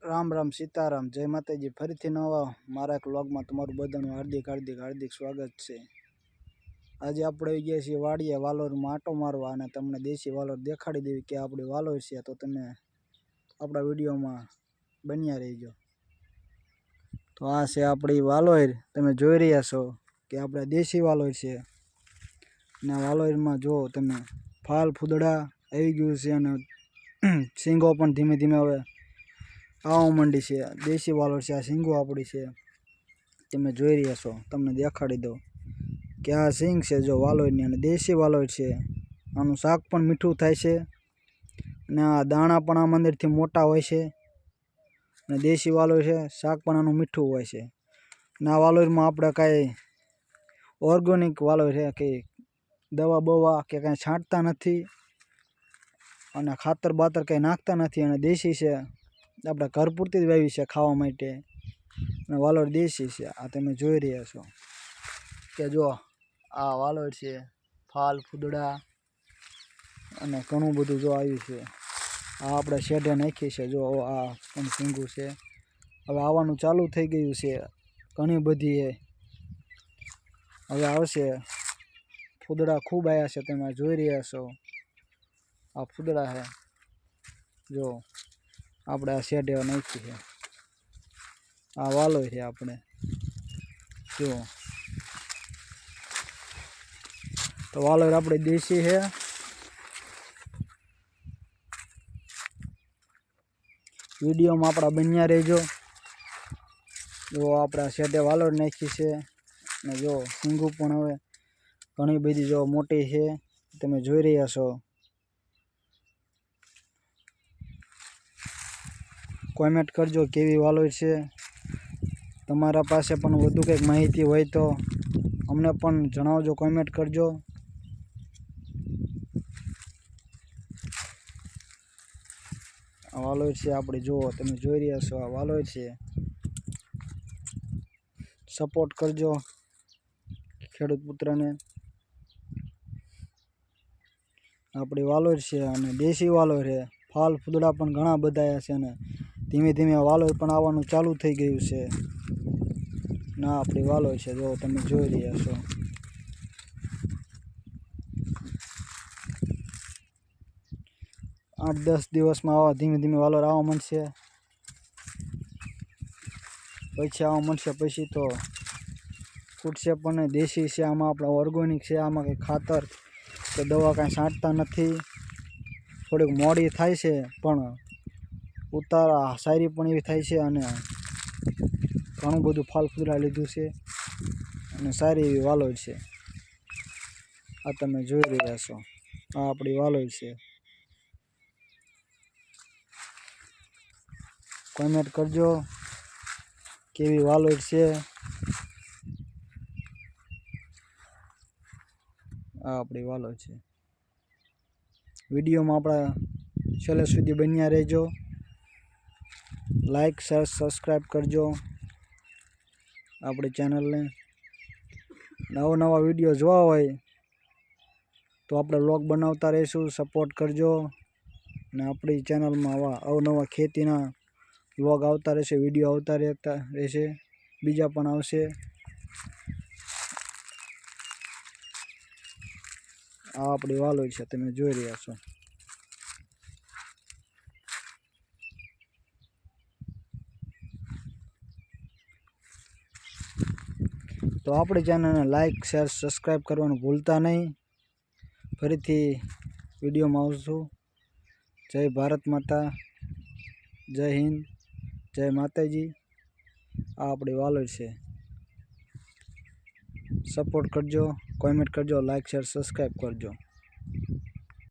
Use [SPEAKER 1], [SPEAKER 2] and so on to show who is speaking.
[SPEAKER 1] રામ રામ સીતારામ જય માતાજી ફરીથી નવા મારા એક વ્લોગમાં તમારું બધાનું હાર્દિક સ્વાગત છે। આજે આપણે આવી ગયા છીએ વાડીએ વાલોરમાં આંટો મારવા અને તમને દેશી વાલોર દેખાડી દેવી કે આપણી વાલોર છે, તો તમે આપણા વિડીયોમાં બન્યા રહેજો। તો આ છે આપણી વાલોર, તમે જોઈ રહ્યા છો કે આપણે દેશી વાલોર છે અને વાલોરમાં જો તમે ફાલ ફૂદડા આવી ગયું છે અને સિંગો પણ ધીમે ધીમે હવે આવવા માંડી છે। દેશી વાલોર છે, આ સિંગો આપણી છે, તમે જોઈ રહ્યા છો। તમને દેખાડી દો કે આ સિંગ છે જો વાલોરની, અને દેશી વાલોર છે। આનું શાક પણ મીઠું થાય છે અને આ દાણા પણ આ અંદરથી મોટા હોય છે અને દેશી વાલોર છે, શાક પણ આનું મીઠું હોય છે। અને આ વાલોરમાં આપણે કાંઈ ઓર્ગેનિક વાલોર છે કે દવા બવા કે કાંઈ છાંટતા નથી અને ખાતર બાતર કંઈ નાખતા નથી, અને દેશી છે, આપણે ઘર પૂરતી જ વાવી છે ખાવા માટે, અને વાલોર દેશી છે। આ તમે જોઈ રહ્યા છો કે જો આ વાલોર છે, ફાલ ફૂદડા અને ઘણું બધું જો આવ્યું છે। આ આપણે શેઢે નાખી છે, જો આ પણ સિંગું છે, હવે આવવાનું ચાલુ થઈ ગયું છે, ઘણી બધી હવે આવશે। ફૂદડા ખૂબ આવ્યા છે, તમે જોઈ રહ્યા છો। આ ફૂદડા છે જો આપણે આ શેઢે નાખી છે, આ વાલોર છે આપણે જો। તો વાલોર આપણે દેશી છે, વિડીયોમાં આપણા બન્યા રહેજો। જો આપણા શેઢે વાલોર નાખી છે અને જો સિંગું પણ હવે ઘણી બધી જો મોટી છે, તમે જોઈ રહ્યા છો। કોમેન્ટ કરજો કેવી વાલોર છે, તમારા પાસે પણ વધુ કંઈક માહિતી હોય તો અમને પણ જણાવજો, કોમેન્ટ કરજો। આ વાલોર છે આપણે જુઓ, તમે જોઈ રહ્યા છો, આ વાલોર છે, સપોર્ટ કરજો ખેડૂત પુત્રને। આપણી વાલોર છે અને દેશી વાલોર છે, ફાલ ફૂદડા પણ ઘણા બધા છે અને ધીમે ધીમે વાલોર પણ આવવાનું ચાલુ થઈ ગયું છે। ના આપણી વાલોર છે જો તમે જોઈ રહ્યા છો। આઠ 10 દિવસમાં આવા ધીમે ધીમે વાલોર આવવા માંડશે, પછી તો ફૂટશે પણ દેશી છે, આમાં આપણે ઓર્ગેનિક છે, આમાં કંઈ ખાતર કે દવા કાંઈ છાંટતા નથી। થોડીક મોડી થાય છે પણ ઉતારા સારી પણ એવી થાય છે અને ઘણું બધું ફાલ ફૂદડા લીધું છે અને સારી એવી વાલોર છે। આ તમે જોઈ રહ્યા છો, આ આપણી વાલોર છે। કોમેન્ટ કરજો કેવી વાલોર છે। આ આપણી વાલોર છે, વિડીયોમાં આપણા છેલ્લે સુધી બન્યા રહેજો, લાઈક શેર સબસ્ક્રાઈબ કરજો આપણી ચેનલને। નવા વિડીયો જોવા હોય તો આપણે વ્લોગ બનાવતા રહીશું, સપોર્ટ કરજો। અને આપણી ચેનલમાં આવા અવનવા ખેતીના વ્લોગ આવતા રહેશે, વિડીયો આવતા રહેશે, બીજા પણ આવશે। આ આપણી વાલોર છે, તમે જોઈ રહ્યા છો। તો આપણી ચેનલને લાઈક શેર સબસ્ક્રાઈબ કરવાનું ભૂલતા નહીં। ફરીથી વિડીયોમાં આવશું। જય ભારત માતા, જય હિન્દ, જય માતાજી। આ આપણી વાલોર છે, સપોર્ટ કરજો, કોમેન્ટ કરજો, લાઈક શેર સબસ્ક્રાઈબ કરજો।